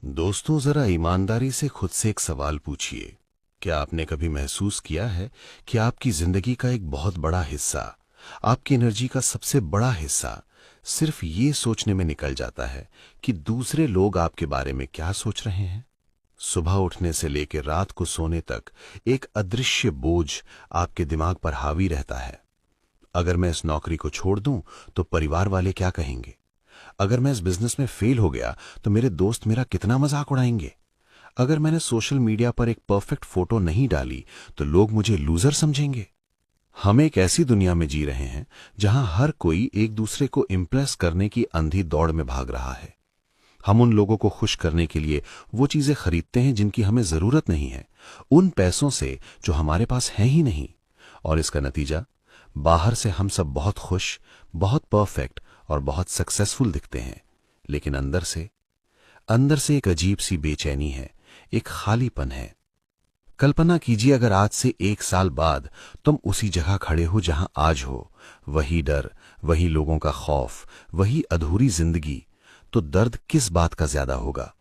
दोस्तों, जरा ईमानदारी से खुद से एक सवाल पूछिए। क्या आपने कभी महसूस किया है कि आपकी जिंदगी का एक बहुत बड़ा हिस्सा, आपकी एनर्जी का सबसे बड़ा हिस्सा सिर्फ ये सोचने में निकल जाता है कि दूसरे लोग आपके बारे में क्या सोच रहे हैं? सुबह उठने से लेकर रात को सोने तक एक अदृश्य बोझ आपके दिमाग पर हावी रहता है। अगर मैं इस नौकरी को छोड़ दूं तो परिवार वाले क्या कहेंगे? अगर मैं इस बिजनेस में फेल हो गया तो मेरे दोस्त मेरा कितना मजाक उड़ाएंगे? अगर मैंने सोशल मीडिया पर एक परफेक्ट फोटो नहीं डाली तो लोग मुझे लूजर समझेंगे। हम एक ऐसी दुनिया में जी रहे हैं जहां हर कोई एक दूसरे को इंप्रेस करने की अंधी दौड़ में भाग रहा है। हम उन लोगों को खुश करने के लिए वो चीजें खरीदते हैं जिनकी हमें जरूरत नहीं है, उन पैसों से जो हमारे पास हैं ही नहीं। और इसका नतीजा, बाहर से हम सब बहुत खुश, बहुत परफेक्ट और बहुत सक्सेसफुल दिखते हैं, लेकिन अंदर से एक अजीब सी बेचैनी है, एक खालीपन है। कल्पना कीजिए, अगर आज से 1 साल बाद तुम उसी जगह खड़े हो जहां आज हो, वही डर, वही लोगों का खौफ, वही अधूरी जिंदगी, तो दर्द किस बात का ज्यादा होगा?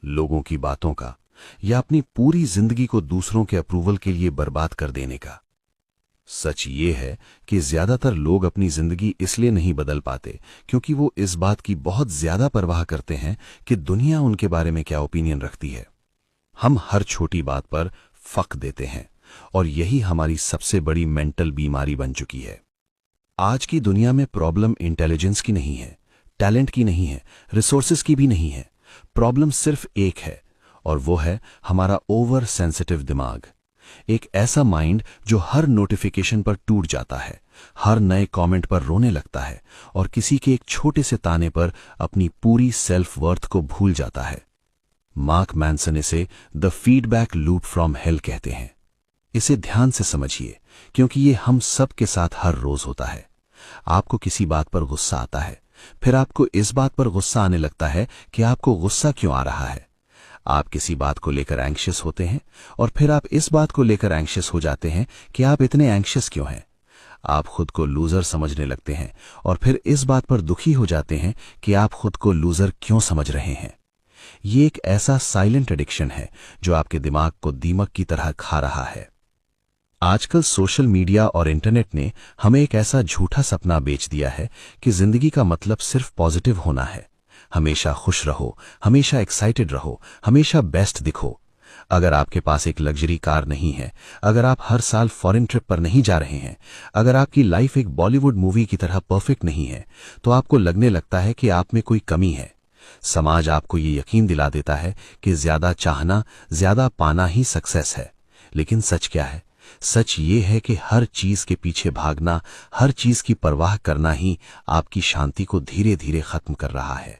लोगों की बातों का, या अपनी पूरी जिंदगी को दूसरों के अप्रूवल के लिए बर्बाद कर देने का? सच ये है कि ज्यादातर लोग अपनी जिंदगी इसलिए नहीं बदल पाते क्योंकि वो इस बात की बहुत ज्यादा परवाह करते हैं कि दुनिया उनके बारे में क्या ओपिनियन रखती है। हम हर छोटी बात पर फक देते हैं और यही हमारी सबसे बड़ी मेंटल बीमारी बन चुकी है। आज की दुनिया में प्रॉब्लम इंटेलिजेंस की नहीं है, टैलेंट की नहीं है, रिसोर्सेज की भी नहीं है। प्रॉब्लम सिर्फ एक है, और वो है हमारा ओवर सेंसिटिव दिमाग। एक ऐसा माइंड जो हर नोटिफिकेशन पर टूट जाता है, हर नए कमेंट पर रोने लगता है और किसी के एक छोटे से ताने पर अपनी पूरी सेल्फ वर्थ को भूल जाता है। मार्क मैनसन इसे the feedback loop from hello कहते हैं। इसे ध्यान से समझिए, क्योंकि ये हम सब के साथ हर रोज होता है। आपको किसी बात पर गुस्सा आता है, फिर आपको इस बात पर गुस्सा आने लगता है कि आपको गुस्सा क्यों आ रहा है। आप किसी बात को लेकर एंग्शियस होते हैं और फिर आप इस बात को लेकर एंग्शियस हो जाते हैं कि आप इतने एंग्शियस क्यों हैं। आप खुद को लूजर समझने लगते हैं और फिर इस बात पर दुखी हो जाते हैं कि आप खुद को लूजर क्यों समझ रहे हैं। ये एक ऐसा साइलेंट एडिक्शन है जो आपके दिमाग को दीमक की तरह खा रहा है। आजकल सोशल मीडिया और इंटरनेट ने हमें एक ऐसा झूठा सपना बेच दिया है कि जिंदगी का मतलब सिर्फ पॉजिटिव होना है। हमेशा खुश रहो, हमेशा एक्साइटेड रहो, हमेशा बेस्ट दिखो। अगर आपके पास एक लग्जरी कार नहीं है, अगर आप हर साल फॉरेन ट्रिप पर नहीं जा रहे हैं, अगर आपकी लाइफ एक बॉलीवुड मूवी की तरह परफेक्ट नहीं है, तो आपको लगने लगता है कि आप में कोई कमी है। समाज आपको ये यकीन दिला देता है कि ज्यादा चाहना, ज्यादा पाना ही सक्सेस है। लेकिन सच क्या है? सच ये है कि हर चीज के पीछे भागना, हर चीज की परवाह करना ही आपकी शांति को धीरे धीरे खत्म कर रहा है।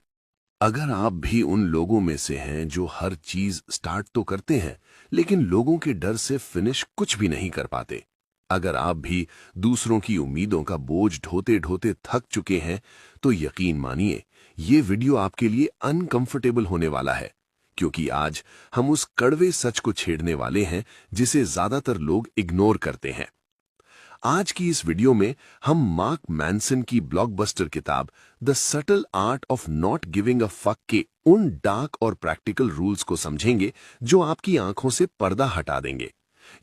अगर आप भी उन लोगों में से हैं जो हर चीज स्टार्ट तो करते हैं लेकिन लोगों के डर से फिनिश कुछ भी नहीं कर पाते, अगर आप भी दूसरों की उम्मीदों का बोझ ढोते ढोते थक चुके हैं, तो यकीन मानिए ये वीडियो आपके लिए अनकंफर्टेबल होने वाला है, क्योंकि आज हम उस कड़वे सच को छेड़ने वाले हैं जिसे ज्यादातर लोग इग्नोर करते हैं। आज की इस वीडियो में हम मार्क मैनसन की ब्लॉकबस्टर किताब the subtle art of not giving a fuck के उन डार्क और प्रैक्टिकल रूल्स को समझेंगे जो आपकी आंखों से पर्दा हटा देंगे।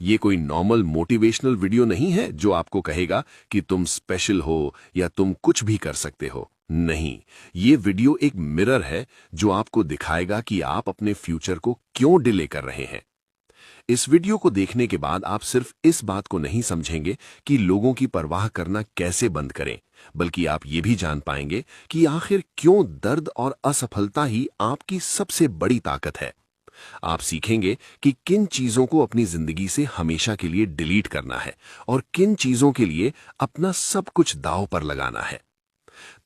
ये कोई नॉर्मल मोटिवेशनल वीडियो नहीं है जो आपको कहेगा कि तुम स्पेशल हो या तुम कुछ भी कर सकते हो। नहीं, ये वीडियो एक मिरर है जो आपको दिखाएगा कि आप अपने फ्यूचर को क्यों डिले कर रहे हैं। इस वीडियो को देखने के बाद आप सिर्फ इस बात को नहीं समझेंगे कि लोगों की परवाह करना कैसे बंद करें, बल्कि आप ये भी जान पाएंगे कि आखिर क्यों दर्द और असफलता ही आपकी सबसे बड़ी ताकत है। आप सीखेंगे कि किन चीजों को अपनी जिंदगी से हमेशा के लिए डिलीट करना है और किन चीजों के लिए अपना सब कुछ दांव पर लगाना है।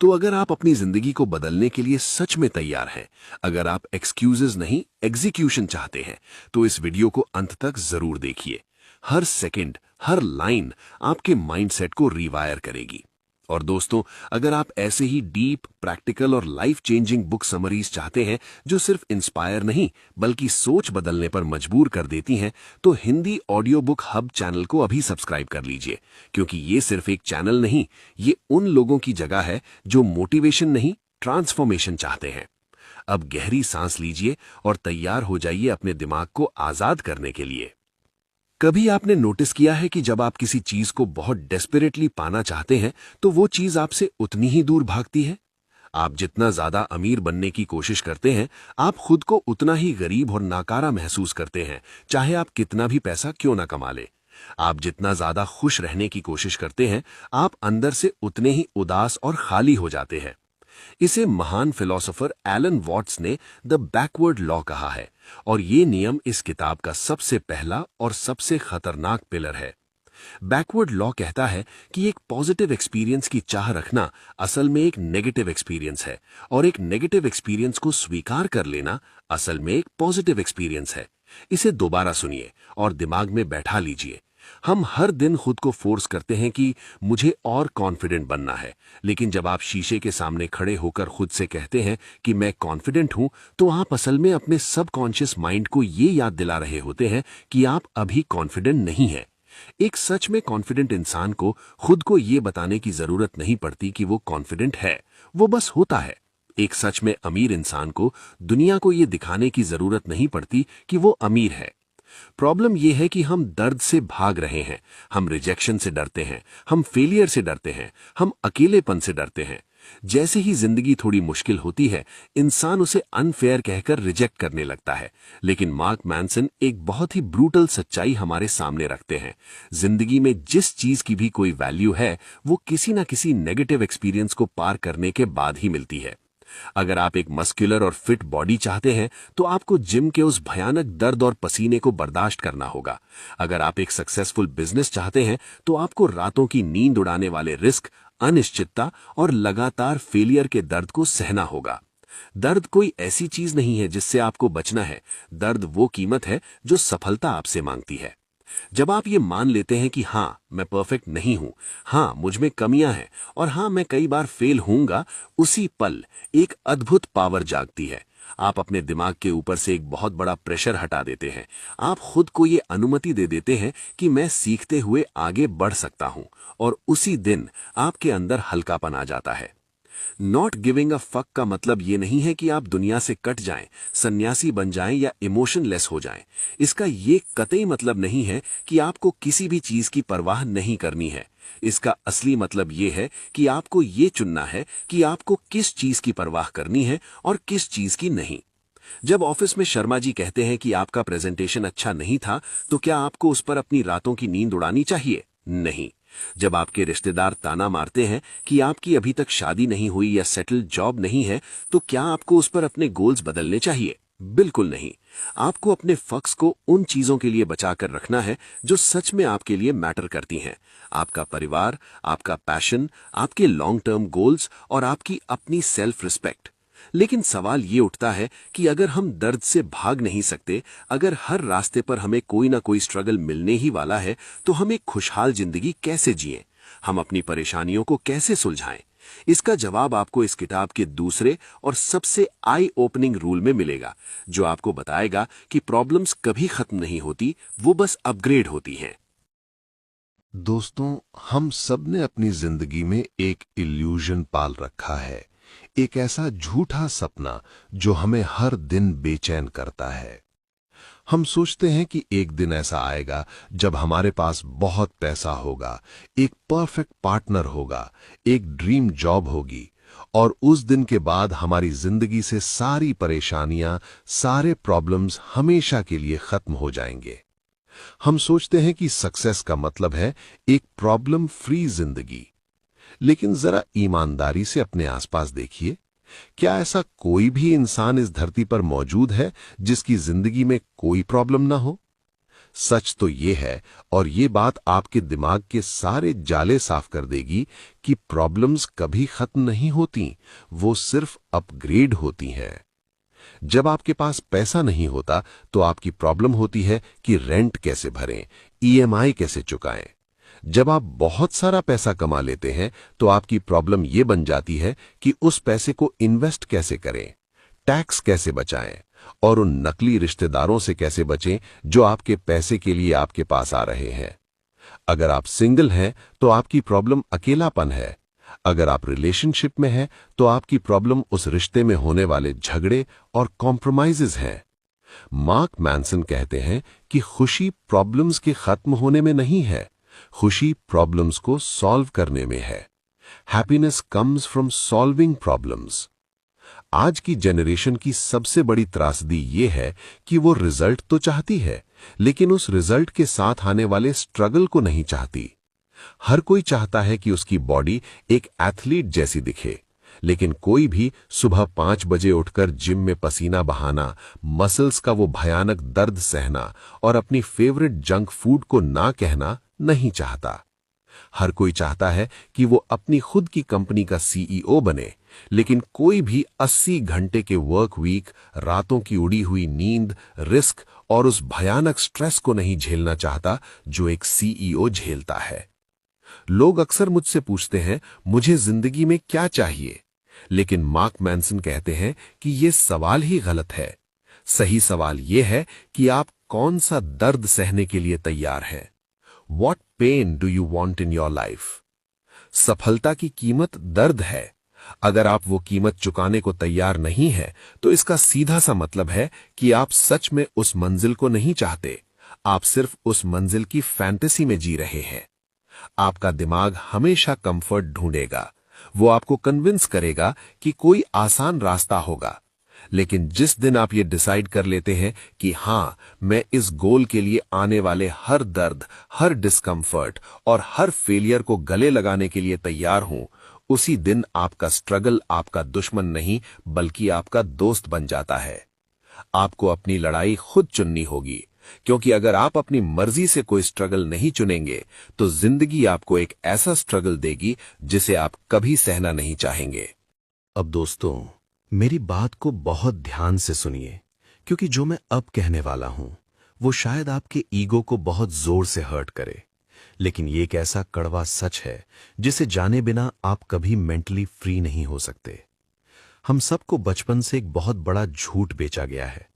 तो अगर आप अपनी जिंदगी को बदलने के लिए सच में तैयार हैं, अगर आप एक्सक्यूजेस नहीं एग्जीक्यूशन चाहते हैं, तो इस वीडियो को अंत तक जरूर देखिए। हर सेकंड, हर लाइन आपके माइंडसेट को रिवायर करेगी। और दोस्तों, अगर आप ऐसे ही डीप, प्रैक्टिकल और लाइफ चेंजिंग बुक समरीज चाहते हैं जो सिर्फ इंस्पायर नहीं बल्कि सोच बदलने पर मजबूर कर देती हैं, तो Hindi audio book hub channel को अभी सब्सक्राइब कर लीजिए, क्योंकि ये सिर्फ एक चैनल नहीं, ये उन लोगों की जगह है जो मोटिवेशन नहीं ट्रांसफॉर्मेशन चाहते हैं। अब गहरी सांस लीजिए और तैयार हो जाइए अपने दिमाग को आजाद करने के लिए। कभी आपने नोटिस किया है कि जब आप किसी चीज को बहुत डेस्परेटली पाना चाहते हैं तो वो चीज आपसे उतनी ही दूर भागती है? आप जितना ज्यादा अमीर बनने की कोशिश करते हैं, आप खुद को उतना ही गरीब और नाकारा महसूस करते हैं, चाहे आप कितना भी पैसा क्यों ना कमा ले। आप जितना ज्यादा खुश रहने की कोशिश करते हैं, आप अंदर से उतने ही उदास और खाली हो जाते हैं। इसे महान फिलोसोफर एलन वॉट्स ने द बैकवर्ड लॉ कहा है, और ये नियम इस किताब का सबसे पहला और सबसे खतरनाक पिलर है। बैकवर्ड लॉ कहता है कि एक पॉजिटिव एक्सपीरियंस की चाह रखना असल में एक नेगेटिव एक्सपीरियंस है, और एक नेगेटिव एक्सपीरियंस को स्वीकार कर लेना असल में एक पॉजिटिव एक्सपीरियंस है। इसे दोबारा सुनिए और दिमाग में बैठा लीजिए। हम हर दिन खुद को फोर्स करते हैं कि मुझे और कॉन्फिडेंट बनना है, लेकिन जब आप शीशे के सामने खड़े होकर खुद से कहते हैं कि मैं कॉन्फिडेंट हूं, तो आप असल में अपने सबकॉन्शियस माइंड को ये याद दिला रहे होते हैं कि आप अभी कॉन्फिडेंट नहीं हैं। एक सच में कॉन्फिडेंट इंसान को खुद को ये बताने की जरूरत नहीं पड़ती कि वो कॉन्फिडेंट है, वो बस होता है। एक सच में अमीर इंसान को दुनिया को ये दिखाने की जरूरत नहीं पड़ती कि वो अमीर है। प्रॉब्लम यह है कि हम दर्द से भाग रहे हैं, हम रिजेक्शन से डरते हैं, हम फेलियर से डरते हैं, हम अकेलेपन से डरते हैं। जैसे ही जिंदगी थोड़ी मुश्किल होती है, इंसान उसे अनफेयर कहकर रिजेक्ट करने लगता है। लेकिन मार्क मैनसन एक बहुत ही ब्रूटल सच्चाई हमारे सामने रखते हैं। जिंदगी में जिस चीज की भी कोई वैल्यू है, वो किसी ना किसी नेगेटिव एक्सपीरियंस को पार करने के बाद ही मिलती है। अगर आप एक मस्कुलर और फिट बॉडी चाहते हैं, तो आपको जिम के उस भयानक दर्द और पसीने को बर्दाश्त करना होगा। अगर आप एक सक्सेसफुल बिजनेस चाहते हैं, तो आपको रातों की नींद उड़ाने वाले रिस्क, अनिश्चितता और लगातार फेलियर के दर्द को सहना होगा। दर्द कोई ऐसी चीज नहीं है जिससे आपको बचना है। दर्द वो कीमत है जो सफलता आपसे मांगती है। जब आप ये मान लेते हैं कि हाँ, मैं परफेक्ट नहीं हूं, हाँ, मुझ में कमियां हैं, और हाँ, मैं कई बार फेल होऊंगा, उसी पल एक अद्भुत पावर जागती है। आप अपने दिमाग के ऊपर से एक बहुत बड़ा प्रेशर हटा देते हैं। आप खुद को ये अनुमति दे देते हैं कि मैं सीखते हुए आगे बढ़ सकता हूं, और उसी दिन आपके अंदर हल्कापन आ जाता है। नॉट गिविंग अ फक का मतलब ये नहीं है कि आप दुनिया से कट जाएं, सन्यासी बन जाएं या इमोशनलेस हो जाएं। इसका ये कतई मतलब नहीं है कि आपको किसी भी चीज की परवाह नहीं करनी है। इसका असली मतलब ये है कि आपको ये चुनना है कि आपको किस चीज की परवाह करनी है और किस चीज की नहीं। जब ऑफिस में शर्मा जी कहते हैं कि आपका प्रेजेंटेशन अच्छा नहीं था, तो क्या आपको उस पर अपनी रातों की नींद उड़ानी चाहिए? नहीं। जब आपके रिश्तेदार ताना मारते हैं कि आपकी अभी तक शादी नहीं हुई या सेटल्ड जॉब नहीं है, तो क्या आपको उस पर अपने गोल्स बदलने चाहिए? बिल्कुल नहीं। आपको अपने फक्स को उन चीजों के लिए बचाकर रखना है जो सच में आपके लिए मैटर करती हैं। आपका परिवार, आपका पैशन, आपके लॉन्ग टर्म गोल्स और आपकी अपनी सेल्फ रिस्पेक्ट। लेकिन सवाल ये उठता है कि अगर हम दर्द से भाग नहीं सकते, अगर हर रास्ते पर हमें कोई ना कोई स्ट्रगल मिलने ही वाला है, तो हम एक खुशहाल जिंदगी कैसे जिएं? हम अपनी परेशानियों को कैसे सुलझाएं? इसका जवाब आपको इस किताब के दूसरे और सबसे आई ओपनिंग रूल में मिलेगा, जो आपको बताएगा कि प्रॉब्लम्स कभी खत्म नहीं होती, वो बस अपग्रेड होती हैं। दोस्तों, हम सब ने अपनी जिंदगी में एक इल्यूजन पाल रखा है, एक ऐसा झूठा सपना जो हमें हर दिन बेचैन करता है। हम सोचते हैं कि एक दिन ऐसा आएगा जब हमारे पास बहुत पैसा होगा, एक परफेक्ट पार्टनर होगा, एक ड्रीम जॉब होगी, और उस दिन के बाद हमारी जिंदगी से सारी परेशानियां, सारे प्रॉब्लम्स हमेशा के लिए खत्म हो जाएंगे। हम सोचते हैं कि सक्सेस का मतलब है एक प्रॉब्लम फ्री जिंदगी। लेकिन जरा ईमानदारी से अपने आसपास देखिए, क्या ऐसा कोई भी इंसान इस धरती पर मौजूद है जिसकी जिंदगी में कोई प्रॉब्लम ना हो? सच तो ये है, और ये बात आपके दिमाग के सारे जाले साफ कर देगी, कि प्रॉब्लम्स कभी खत्म नहीं होती, वो सिर्फ अपग्रेड होती हैं। जब आपके पास पैसा नहीं होता, तो आपकी प्रॉब्लम होती है कि रेंट कैसे भरें, ईएमआई कैसे चुकाएं। जब आप बहुत सारा पैसा कमा लेते हैं, तो आपकी प्रॉब्लम यह बन जाती है कि उस पैसे को इन्वेस्ट कैसे करें, टैक्स कैसे बचाएं, और उन नकली रिश्तेदारों से कैसे बचें जो आपके पैसे के लिए आपके पास आ रहे हैं। अगर आप सिंगल हैं, तो आपकी प्रॉब्लम अकेलापन है। अगर आप रिलेशनशिप में हैं तो आपकी प्रॉब्लम उस रिश्ते में होने वाले झगड़े और कॉम्प्रोमाइजेज हैं। मार्क मैनसन कहते हैं कि खुशी प्रॉब्लम्स के खत्म होने में नहीं है, खुशी प्रॉब्लम्स को सॉल्व करने में है। Happiness comes from solving problems. आज की जनरेशन की सबसे बड़ी त्रासदी ये है कि वो रिजल्ट तो चाहती है, लेकिन उस रिजल्ट के साथ आने वाले स्ट्रगल को नहीं चाहती। हर कोई चाहता है कि उसकी बॉडी एक एथलीट जैसी दिखे, लेकिन कोई भी सुबह 5 बजे उठकर जिम में पसीना बहाना, मसल्स का वो भयानक दर्द सहना और अपनी फेवरेट जंक फूड को ना कहना नहीं चाहता। हर कोई चाहता है कि वो अपनी खुद की कंपनी का सीईओ बने, लेकिन कोई भी 80 घंटे के वर्क वीक, रातों की उड़ी हुई नींद, रिस्क और उस भयानक स्ट्रेस को नहीं झेलना चाहता जो एक सीईओ झेलता है। लोग अक्सर मुझसे पूछते हैं, मुझे जिंदगी में क्या चाहिए? लेकिन मार्क मैनसन कहते हैं कि यह सवाल ही गलत है। सही सवाल यह है कि आप कौन सा दर्द सहने के लिए तैयार हैं। What pain do you want in your life? सफलता की कीमत दर्द है। अगर आप वो कीमत चुकाने को तैयार नहीं है, तो इसका सीधा सा मतलब है कि आप सच में उस मंजिल को नहीं चाहते। आप सिर्फ उस मंजिल की फैंटेसी में जी रहे हैं। आपका दिमाग हमेशा कंफर्ट ढूंढेगा। वो आपको कन्विंस करेगा कि कोई आसान रास्ता होगा, लेकिन जिस दिन आप ये डिसाइड कर लेते हैं कि हां, मैं इस गोल के लिए आने वाले हर दर्द, हर डिस्कंफर्ट और हर फेलियर को गले लगाने के लिए तैयार हूं, उसी दिन आपका स्ट्रगल आपका दुश्मन नहीं बल्कि आपका दोस्त बन जाता है। आपको अपनी लड़ाई खुद चुननी होगी, क्योंकि अगर आप अपनी मर्जी से कोई स्ट्रगल नहीं चुनेंगे तो जिंदगी आपको एक ऐसा स्ट्रगल देगी जिसे आप कभी सहना नहीं चाहेंगे। अब दोस्तों, मेरी बात को बहुत ध्यान से सुनिए, क्योंकि जो मैं अब कहने वाला हूं वो शायद आपके ईगो को बहुत जोर से हर्ट करे, लेकिन ये एक ऐसा कड़वा सच है जिसे जाने बिना आप कभी मेंटली फ्री नहीं हो सकते। हम सबको बचपन से एक बहुत बड़ा झूठ बेचा गया है।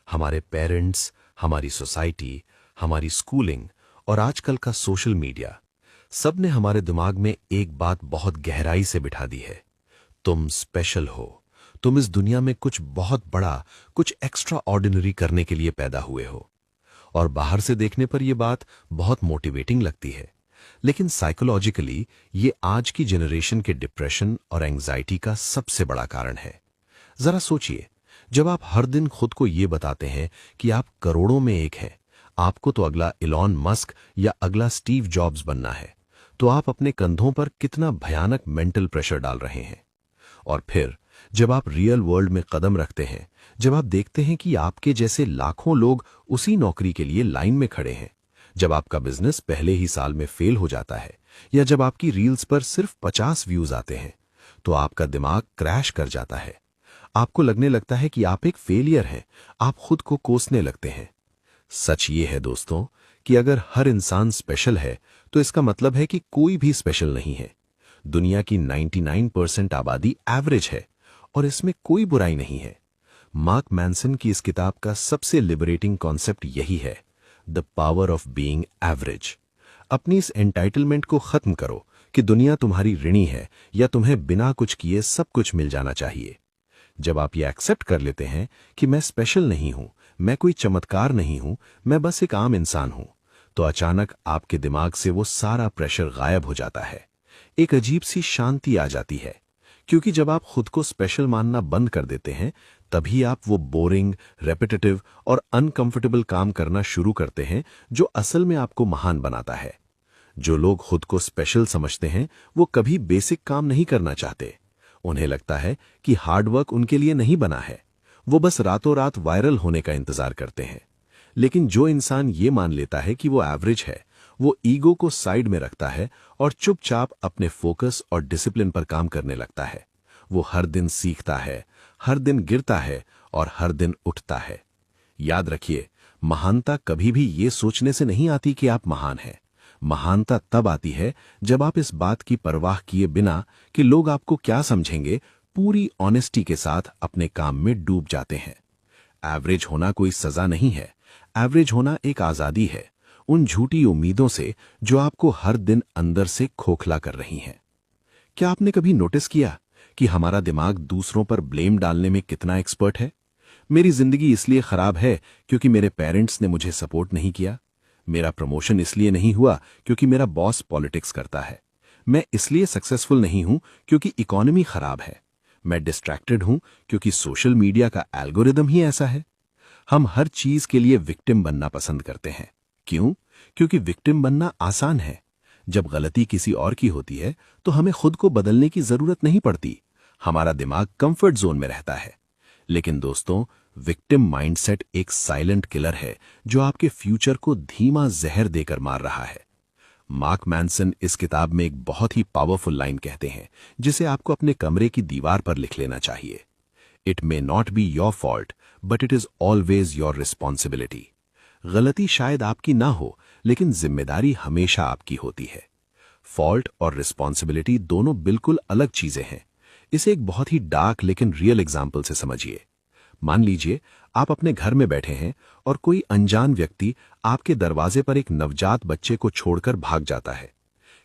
हमारे पेरेंट्स, हमारी सोसाइटी, हमारी स्कूलिंग और आजकल का सोशल मीडिया, सब ने हमारे दिमाग में एक बात बहुत गहराई से बिठा दी है, तुम स्पेशल हो, तुम इस दुनिया में कुछ बहुत बड़ा, कुछ एक्स्ट्रा ऑर्डिनरी करने के लिए पैदा हुए हो। और बाहर से देखने पर यह बात बहुत मोटिवेटिंग लगती है, लेकिन साइकोलॉजिकली ये आज की जनरेशन के डिप्रेशन और एंजाइटी का सबसे बड़ा कारण है। जरा सोचिए, जब आप हर दिन खुद को ये बताते हैं कि आप करोड़ों में एक हैं, आपको तो अगला इलॉन मस्क या अगला स्टीव जॉब्स बनना है, तो आप अपने कंधों पर कितना भयानक मेंटल प्रेशर डाल रहे हैं। और फिर जब आप रियल वर्ल्ड में कदम रखते हैं, जब आप देखते हैं कि आपके जैसे लाखों लोग उसी नौकरी के लिए लाइन में खड़े हैं, जब आपका बिजनेस पहले ही साल में फेल हो जाता है, या जब आपकी रील्स पर सिर्फ 50 व्यूज आते हैं, तो आपका दिमाग क्रैश कर जाता है। आपको लगने लगता है कि आप एक फेलियर हैं, आप खुद को कोसने लगते हैं। सच ये है दोस्तों कि अगर हर इंसान स्पेशल है, तो इसका मतलब है कि कोई भी स्पेशल नहीं है। दुनिया की 99% आबादी एवरेज है, और इसमें कोई बुराई नहीं है। मार्क मैनसन की इस किताब का सबसे लिबरेटिंग कॉन्सेप्ट यही है, the power of being average. अपनी इस एंटाइटलमेंट को खत्म करो कि दुनिया तुम्हारी ऋणी है या तुम्हें बिना कुछ किए सब कुछ मिल जाना चाहिए। जब आप ये एक्सेप्ट कर लेते हैं कि मैं स्पेशल नहीं हूं, मैं कोई चमत्कार नहीं हूं, मैं बस एक आम इंसान हूं, तो अचानक आपके दिमाग से वो सारा प्रेशर गायब हो जाता है। एक अजीब सी शांति आ जाती है, क्योंकि जब आप खुद को स्पेशल मानना बंद कर देते हैं, तभी आप वो बोरिंग, रेपिटेटिव और अनकंफर्टेबल काम करना शुरू करते हैं जो असल में आपको महान बनाता है। जो लोग खुद को स्पेशल समझते हैं, वो कभी बेसिक काम नहीं करना चाहते। उन्हें लगता है कि हार्डवर्क उनके लिए नहीं बना है, वो बस रातों रात वायरल होने का इंतजार करते हैं। लेकिन जो इंसान ये मान लेता है कि वो एवरेज है, वो ईगो को साइड में रखता है और चुपचाप अपने फोकस और डिसिप्लिन पर काम करने लगता है। वो हर दिन सीखता है, हर दिन गिरता है और हर दिन उठता है। याद रखिए, महानता कभी भी ये सोचने से नहीं आती कि आप महान हैं। महानता तब आती है जब आप इस बात की परवाह किए बिना कि लोग आपको क्या समझेंगे, पूरी ऑनेस्टी के साथ अपने काम में डूब जाते हैं। एवरेज होना कोई सजा नहीं है, एवरेज होना एक आजादी है उन झूठी उम्मीदों से जो आपको हर दिन अंदर से खोखला कर रही हैं। क्या आपने कभी नोटिस किया कि हमारा दिमाग दूसरों पर ब्लेम डालने में कितना एक्सपर्ट है? मेरी जिंदगी इसलिए खराब है क्योंकि मेरे पेरेंट्स ने मुझे सपोर्ट नहीं किया। मेरा प्रमोशन इसलिए नहीं हुआ क्योंकि मेरा बॉस पॉलिटिक्स करता है। मैं इसलिए सक्सेसफुल नहीं हूं क्योंकि इकोनॉमी खराब है। मैं डिस्ट्रैक्टेड हूं क्योंकि सोशल मीडिया का एल्गोरिदम ही ऐसा है। हम हर चीज के लिए विक्टिम बनना पसंद करते हैं। क्यों? क्योंकि विक्टिम बनना आसान है। जब गलती किसी और की होती है तो हमें खुद को बदलने की जरूरत नहीं पड़ती। हमारा दिमाग कंफर्ट जोन में रहता है। लेकिन दोस्तों, विक्टिम माइंडसेट एक साइलेंट किलर है जो आपके फ्यूचर को धीमा जहर देकर मार रहा है। मार्क मैनसन इस किताब में एक बहुत ही पावरफुल लाइन कहते हैं जिसे आपको अपने कमरे की दीवार पर लिख लेना चाहिए। It may not be your fault but it is always your responsibility. गलती शायद आपकी ना हो, लेकिन जिम्मेदारी हमेशा आपकी होती है। फॉल्ट और रिस्पॉन्सिबिलिटी दोनों बिल्कुल अलग चीजें हैं। इसे एक बहुत ही डार्क लेकिन रियल एग्जाम्पल से समझिए। मान लीजिए आप अपने घर में बैठे हैं और कोई अनजान व्यक्ति आपके दरवाजे पर एक नवजात बच्चे को छोड़कर भाग जाता है।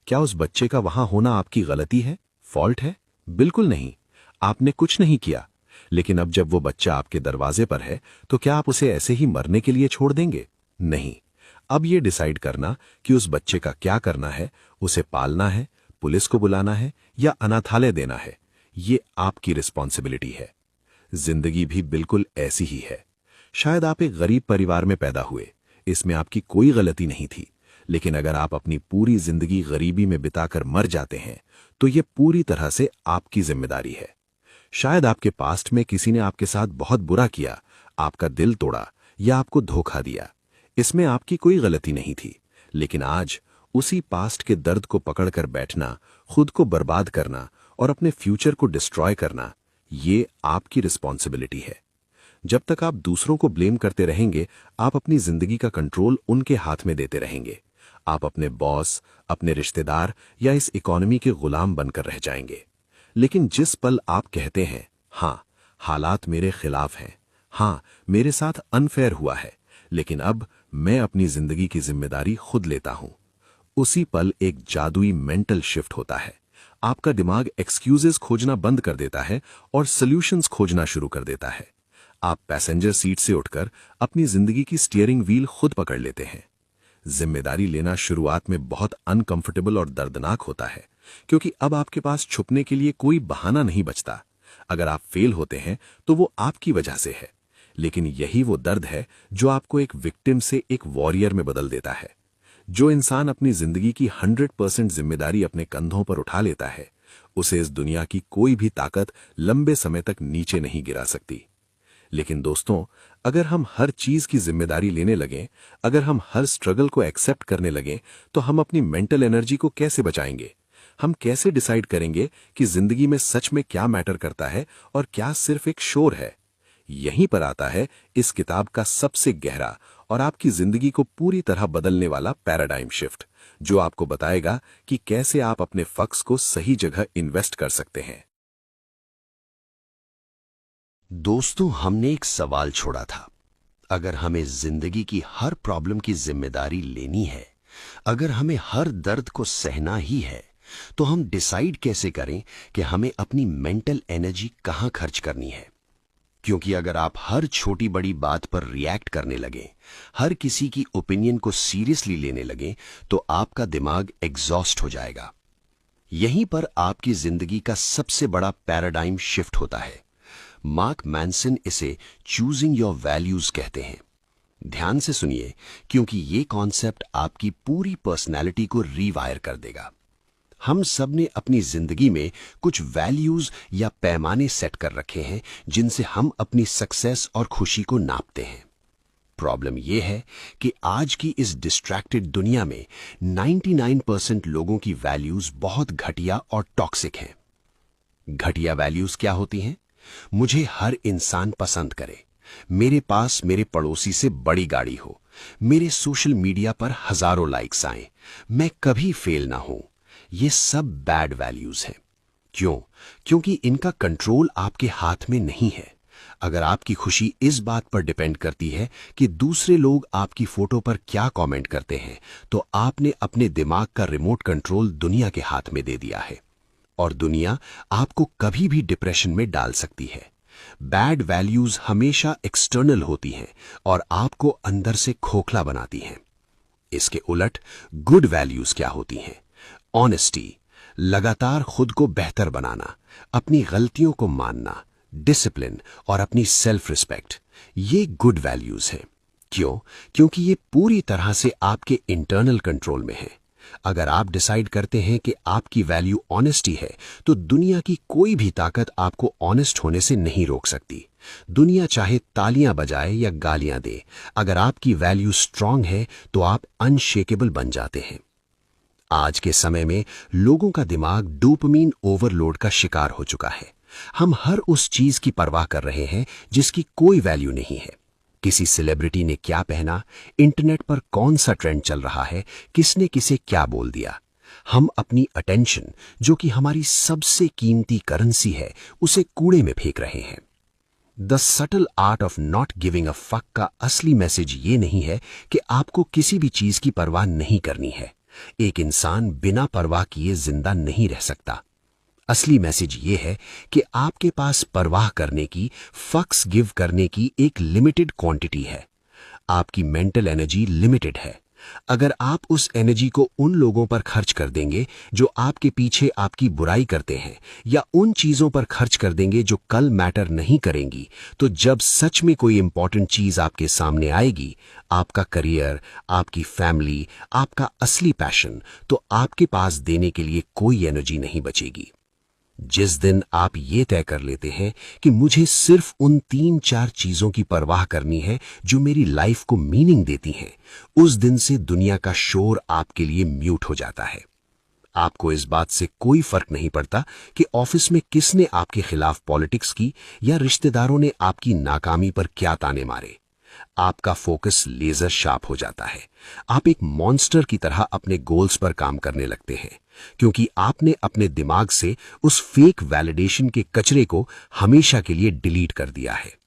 क्या उस बच्चे का वहां होना आपकी गलती है, फॉल्ट है? बिल्कुल नहीं। आपने कुछ नहीं किया। लेकिन अब जब वो बच्चा आपके दरवाजे पर है तो क्या आप उसे ऐसे ही मरने के लिए छोड़ देंगे? नहीं। अब ये डिसाइड करना कि उस बच्चे का क्या करना है, उसे पालना है, पुलिस को बुलाना है या अनाथालय देना है, ये आपकी रिस्पॉन्सिबिलिटी है। जिंदगी भी बिल्कुल ऐसी ही है। शायद आप एक गरीब परिवार में पैदा हुए, इसमें आपकी कोई गलती नहीं थी। लेकिन अगर आप अपनी पूरी जिंदगी गरीबी में बिताकर मर जाते हैं तो ये पूरी तरह से आपकी जिम्मेदारी है। शायद आपके पास्ट में किसी ने आपके साथ बहुत बुरा किया, आपका दिल तोड़ा या आपको धोखा दिया। इसमें आपकी कोई गलती नहीं थी। लेकिन आज उसी पास्ट के दर्द को पकड़कर बैठना, खुद को बर्बाद करना और अपने फ्यूचर को डिस्ट्रॉय करना, ये आपकी रिस्पॉन्सिबिलिटी है। जब तक आप दूसरों को ब्लेम करते रहेंगे, आप अपनी जिंदगी का कंट्रोल उनके हाथ में देते रहेंगे। आप अपने बॉस, अपने रिश्तेदार या इस इकोनॉमी के गुलाम बनकर रह जाएंगे। लेकिन जिस पल आप कहते हैं, हाँ, हालात मेरे खिलाफ हैं, हाँ, मेरे साथ अनफेयर हुआ है, लेकिन अब मैं अपनी जिंदगी की जिम्मेदारी खुद लेता हूं, उसी पल एक जादुई मेंटल शिफ्ट होता है। आपका दिमाग एक्सक्यूजेस खोजना बंद कर देता है और सॉल्यूशंस खोजना शुरू कर देता है। आप पैसेंजर सीट से उठकर अपनी जिंदगी की स्टीयरिंग व्हील खुद पकड़ लेते हैं। जिम्मेदारी लेना शुरुआत में बहुत अनकंफर्टेबल और दर्दनाक होता है, क्योंकि अब आपके पास छुपने के लिए कोई बहाना नहीं बचता। अगर आप फेल होते हैं तो वो आपकी वजह से है। लेकिन यही वो दर्द है जो आपको एक विक्टिम से एक वॉरियर में बदल देता है। जो इंसान अपनी जिंदगी की 100% जिम्मेदारी अपने कंधों पर उठा लेता है, उसे इस दुनिया की कोई भी ताकत लंबे समय तक नीचे नहीं गिरा सकती। लेकिन दोस्तों, अगर हम हर चीज की जिम्मेदारी लेने लगें, अगर हम हर स्ट्रगल को एक्सेप्ट करने लगें, तो हम अपनी मेंटल एनर्जी को कैसे बचाएंगे? हम कैसे डिसाइड करेंगे कि जिंदगी में सच में क्या मैटर करता है और क्या सिर्फ एक शोर है? यहीं पर आता है इस किताब का सबसे गहरा और आपकी जिंदगी को पूरी तरह बदलने वाला पैराडाइम शिफ्ट, जो आपको बताएगा कि कैसे आप अपने फक्स को सही जगह इन्वेस्ट कर सकते हैं। दोस्तों, हमने एक सवाल छोड़ा था। अगर हमें जिंदगी की हर प्रॉब्लम की जिम्मेदारी लेनी है, अगर हमें हर दर्द को सहना ही है, तो हम डिसाइड कैसे करें कि हमें अपनी मेंटल एनर्जी कहां खर्च करनी है? क्योंकि अगर आप हर छोटी बड़ी बात पर रिएक्ट करने लगें, हर किसी की ओपिनियन को सीरियसली लेने लगें, तो आपका दिमाग एग्जॉस्ट हो जाएगा। यहीं पर आपकी जिंदगी का सबसे बड़ा पैराडाइम शिफ्ट होता है। मार्क मैनसन इसे चूजिंग योर वैल्यूज कहते हैं। ध्यान से सुनिए, क्योंकि ये कॉन्सेप्ट आपकी पूरी पर्सनैलिटी को रीवायर कर देगा। हम सब ने अपनी जिंदगी में कुछ वैल्यूज या पैमाने सेट कर रखे हैं जिनसे हम अपनी सक्सेस और खुशी को नापते हैं। प्रॉब्लम यह है कि आज की इस डिस्ट्रैक्टेड दुनिया में 99% लोगों की वैल्यूज बहुत घटिया और टॉक्सिक हैं। घटिया वैल्यूज क्या होती हैं? मुझे हर इंसान पसंद करे, मेरे पास मेरे पड़ोसी से बड़ी गाड़ी हो, मेरे सोशल मीडिया पर हजारों लाइक्स आए, मैं कभी फेल ना हूं। ये सब बैड वैल्यूज हैं। क्यों? क्योंकि इनका कंट्रोल आपके हाथ में नहीं है। अगर आपकी खुशी इस बात पर डिपेंड करती है कि दूसरे लोग आपकी फोटो पर क्या कमेंट करते हैं, तो आपने अपने दिमाग का रिमोट कंट्रोल दुनिया के हाथ में दे दिया है। और दुनिया आपको कभी भी डिप्रेशन में डाल सकती है। बैड वैल्यूज हमेशा एक्सटर्नल होती हैं और आपको अंदर से खोखला बनाती हैं। इसके उलट गुड वैल्यूज क्या होती हैं? ऑनेस्टी, लगातार खुद को बेहतर बनाना, अपनी गलतियों को मानना, डिसिप्लिन और अपनी सेल्फ रिस्पेक्ट, ये गुड वैल्यूज हैं। क्यों? क्योंकि ये पूरी तरह से आपके इंटरनल कंट्रोल में है। अगर आप डिसाइड करते हैं कि आपकी वैल्यू ऑनेस्टी है, तो दुनिया की कोई भी ताकत आपको ऑनेस्ट होने से नहीं रोक सकती। दुनिया चाहे तालियां बजाए या गालियां दे, अगर आपकी वैल्यू स्ट्रांग है तो आप अनशेकेबल बन जाते हैं। आज के समय में लोगों का दिमाग डोपामाइन ओवरलोड का शिकार हो चुका है। हम हर उस चीज की परवाह कर रहे हैं जिसकी कोई वैल्यू नहीं है। किसी सेलिब्रिटी ने क्या पहना, इंटरनेट पर कौन सा ट्रेंड चल रहा है, किसने किसे क्या बोल दिया। हम अपनी अटेंशन, जो कि हमारी सबसे कीमती करेंसी है, उसे कूड़े में फेंक रहे हैं। The subtle art of not giving a fuck का असली मैसेज ये नहीं है कि आपको किसी भी चीज की परवाह नहीं करनी है। एक इंसान बिना परवाह किए जिंदा नहीं रह सकता। असली मैसेज ये है कि आपके पास परवाह करने की, फक्स गिव करने की एक लिमिटेड क्वांटिटी है। आपकी मेंटल एनर्जी लिमिटेड है। अगर आप उस एनर्जी को उन लोगों पर खर्च कर देंगे जो आपके पीछे आपकी बुराई करते हैं, या उन चीजों पर खर्च कर देंगे जो कल मैटर नहीं करेंगी, तो जब सच में कोई इंपॉर्टेंट चीज आपके सामने आएगी, आपका करियर, आपकी फैमिली, आपका असली पैशन, तो आपके पास देने के लिए कोई एनर्जी नहीं बचेगी। जिस दिन आप ये तय कर लेते हैं कि मुझे सिर्फ उन 3-4 चीजों की परवाह करनी है जो मेरी लाइफ को मीनिंग देती हैं, उस दिन से दुनिया का शोर आपके लिए म्यूट हो जाता है। आपको इस बात से कोई फर्क नहीं पड़ता कि ऑफिस में किसने आपके खिलाफ पॉलिटिक्स की या रिश्तेदारों ने आपकी नाकामी पर क्या ताने मारे। आपका फोकस लेजर शार्प हो जाता है। आप एक मॉन्स्टर की तरह अपने गोल्स पर काम करने लगते हैं, क्योंकि आपने अपने दिमाग से उस फेक वैलिडेशन के कचरे को हमेशा के लिए डिलीट कर दिया है।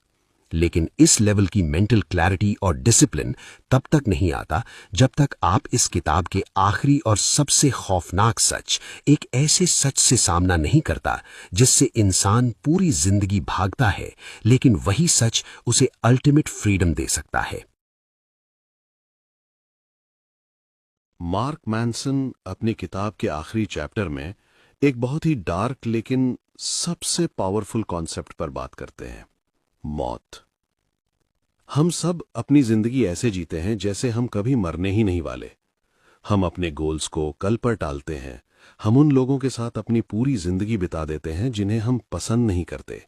लेकिन इस लेवल की मेंटल क्लैरिटी और डिसिप्लिन तब तक नहीं आता जब तक आप इस किताब के आखिरी और सबसे खौफनाक सच, एक ऐसे सच से सामना नहीं करता जिससे इंसान पूरी जिंदगी भागता है, लेकिन वही सच उसे अल्टीमेट फ्रीडम दे सकता है। मार्क मैनसन अपनी किताब के आखिरी चैप्टर में एक बहुत ही डार्क लेकिन सबसे पावरफुल कॉन्सेप्ट पर बात करते हैं, मौत। हम सब अपनी जिंदगी ऐसे जीते हैं जैसे हम कभी मरने ही नहीं वाले। हम अपने गोल्स को कल पर टालते हैं। हम उन लोगों के साथ अपनी पूरी जिंदगी बिता देते हैं जिन्हें हम पसंद नहीं करते।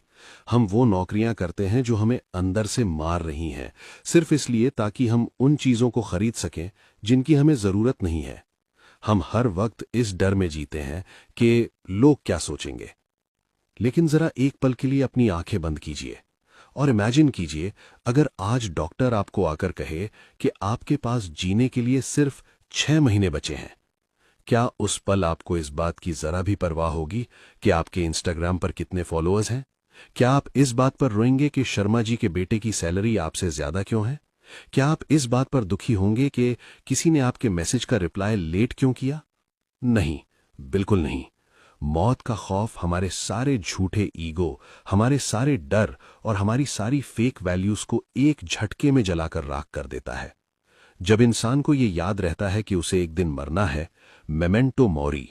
हम वो नौकरियां करते हैं जो हमें अंदर से मार रही हैं, सिर्फ इसलिए ताकि हम उन चीजों को खरीद सकें जिनकी हमें जरूरत नहीं है। हम हर वक्त इस डर में जीते हैं कि लोग क्या सोचेंगे। लेकिन जरा एक पल के लिए अपनी आंखें बंद कीजिए और इमेजिन कीजिए, अगर आज डॉक्टर आपको आकर कहे कि आपके पास जीने के लिए सिर्फ 6 महीने बचे हैं, क्या उस पल आपको इस बात की जरा भी परवाह होगी कि आपके इंस्टाग्राम पर कितने फॉलोअर्स हैं? क्या आप इस बात पर रोएंगे कि शर्मा जी के बेटे की सैलरी आपसे ज्यादा क्यों है? क्या आप इस बात पर दुखी होंगे कि किसी ने आपके मैसेज का रिप्लाई लेट क्यों किया? नहीं, बिल्कुल नहीं। मौत का खौफ हमारे सारे झूठे ईगो, हमारे सारे डर और हमारी सारी फेक वैल्यूज को एक झटके में जलाकर राख कर देता है। जब इंसान को यह याद रहता है कि उसे एक दिन मरना है, मेमेंटो मोरी,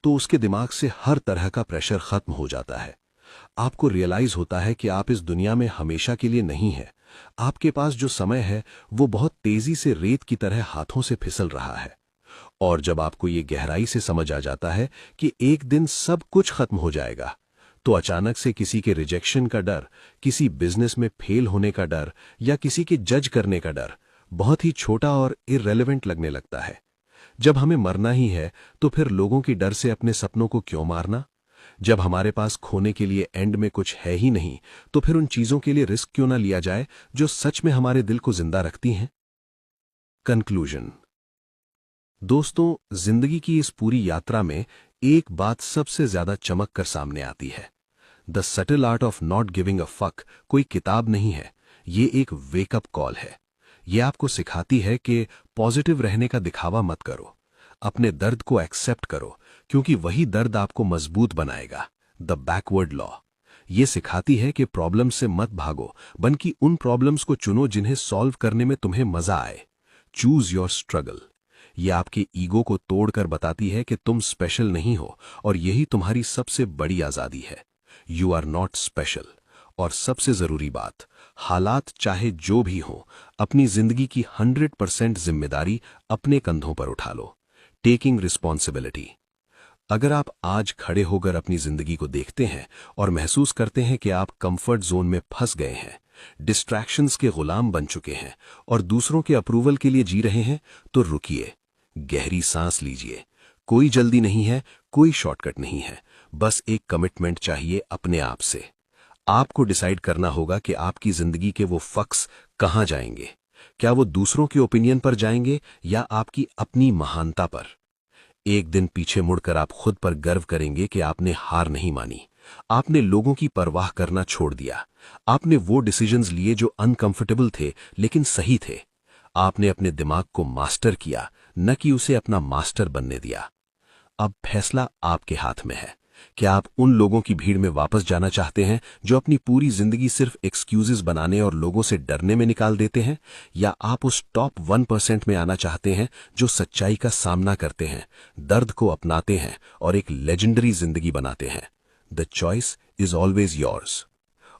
तो उसके दिमाग से हर तरह का प्रेशर खत्म हो जाता है। आपको रियलाइज होता है कि आप इस दुनिया में हमेशा के लिए नहीं है। आपके पास जो समय है वो बहुत तेजी से रेत की तरह हाथों से फिसल रहा है। और जब आपको ये गहराई से समझ आ जाता है कि एक दिन सब कुछ खत्म हो जाएगा, तो अचानक से किसी के रिजेक्शन का डर, किसी बिजनेस में फेल होने का डर या किसी के जज करने का डर बहुत ही छोटा और इररेलेवेंट लगने लगता है। जब हमें मरना ही है तो फिर लोगों की डर से अपने सपनों को क्यों मारना? जब हमारे पास खोने के लिए एंड में कुछ है ही नहीं, तो फिर उन चीजों के लिए रिस्क क्यों ना लिया जाए जो सच में हमारे दिल को जिंदा रखती हैं? कंक्लूजन। दोस्तों, जिंदगी की इस पूरी यात्रा में एक बात सबसे ज्यादा चमक कर सामने आती है। The subtle art of not giving a fuck कोई किताब नहीं है, ये एक वेकअप कॉल है। ये आपको सिखाती है कि पॉजिटिव रहने का दिखावा मत करो। अपने दर्द को एक्सेप्ट करो, क्योंकि वही दर्द आपको मजबूत बनाएगा। द बैकवर्ड लॉ ये सिखाती है कि प्रॉब्लम से मत भागो, बल्कि उन प्रॉब्लम्स को चुनो जिन्हें सॉल्व करने में तुम्हें मजा आए। Choose your struggle. ये आपके ईगो को तोड़कर बताती है कि तुम स्पेशल नहीं हो, और यही तुम्हारी सबसे बड़ी आजादी है। You are not special. और सबसे जरूरी बात, हालात चाहे जो भी हो, अपनी जिंदगी की 100% जिम्मेदारी अपने कंधों पर उठा लो। Taking responsibility. अगर आप आज खड़े होकर अपनी जिंदगी को देखते हैं और महसूस करते हैं कि आप कंफर्ट जोन में फंस गए हैं, डिस्ट्रैक्शंस के गुलाम बन चुके हैं और दूसरों के अप्रूवल के लिए जी रहे हैं, तो रुकिए, गहरी सांस लीजिए। कोई जल्दी नहीं है, कोई शॉर्टकट नहीं है, बस एक कमिटमेंट चाहिए अपने आप से। आपको डिसाइड करना होगा कि आपकी जिंदगी के वो फक्स कहां जाएंगे। क्या वो दूसरों के ओपिनियन पर जाएंगे या आपकी अपनी महानता पर? एक दिन पीछे मुड़कर आप खुद पर गर्व करेंगे कि आपने हार नहीं मानी, आपने लोगों की परवाह करना छोड़ दिया, आपने वो डिसीजंस लिए जो अनकंफर्टेबल थे लेकिन सही थे। आपने अपने दिमाग को मास्टर किया, न कि उसे अपना मास्टर बनने दिया। अब फैसला आपके हाथ में है। क्या आप उन लोगों की भीड़ में वापस जाना चाहते हैं जो अपनी पूरी जिंदगी सिर्फ एक्सक्यूजेस बनाने और लोगों से डरने में निकाल देते हैं, या आप उस टॉप 1% में आना चाहते हैं जो सच्चाई का सामना करते हैं, दर्द को अपनाते हैं और एक लेजेंडरी जिंदगी बनाते हैं? The choice is always yours.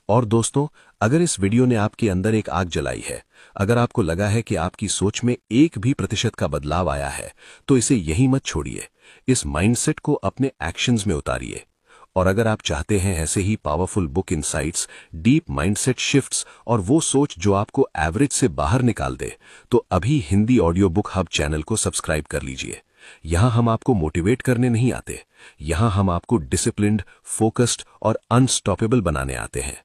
और दोस्तों, अगर इस वीडियो ने आपके अंदर एक आग जलाई है, अगर आपको लगा है कि आपकी सोच में 1% का बदलाव आया है, तो इसे यहीं मत छोड़िए। इस माइंडसेट को अपने एक्शंस में उतारिए। और अगर आप चाहते हैं ऐसे ही powerful book insights, deep mindset shifts और वो सोच जो आपको एवरेज से बाहर निकाल दे, तो अभी Hindi audio book hub channel को सब्सक्राइब कर लीजिए। यहां हम आपको मोटिवेट करने नहीं आते, यहां हम आपको डिसिप्लिन्ड, फोकस्ड और अनस्टॉपेबल बनाने आते हैं।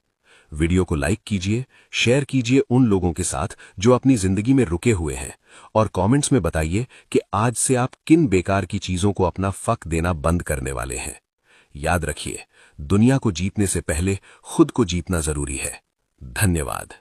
वीडियो को लाइक कीजिए, शेयर कीजिए उन लोगों के साथ जो अपनी जिंदगी में रुके हुए हैं, और कमेंट्स में बताइए कि आज से आप किन बेकार की चीजों को अपना फक देना बंद करने वाले हैं। याद रखिए, दुनिया को जीतने से पहले खुद को जीतना जरूरी है। धन्यवाद।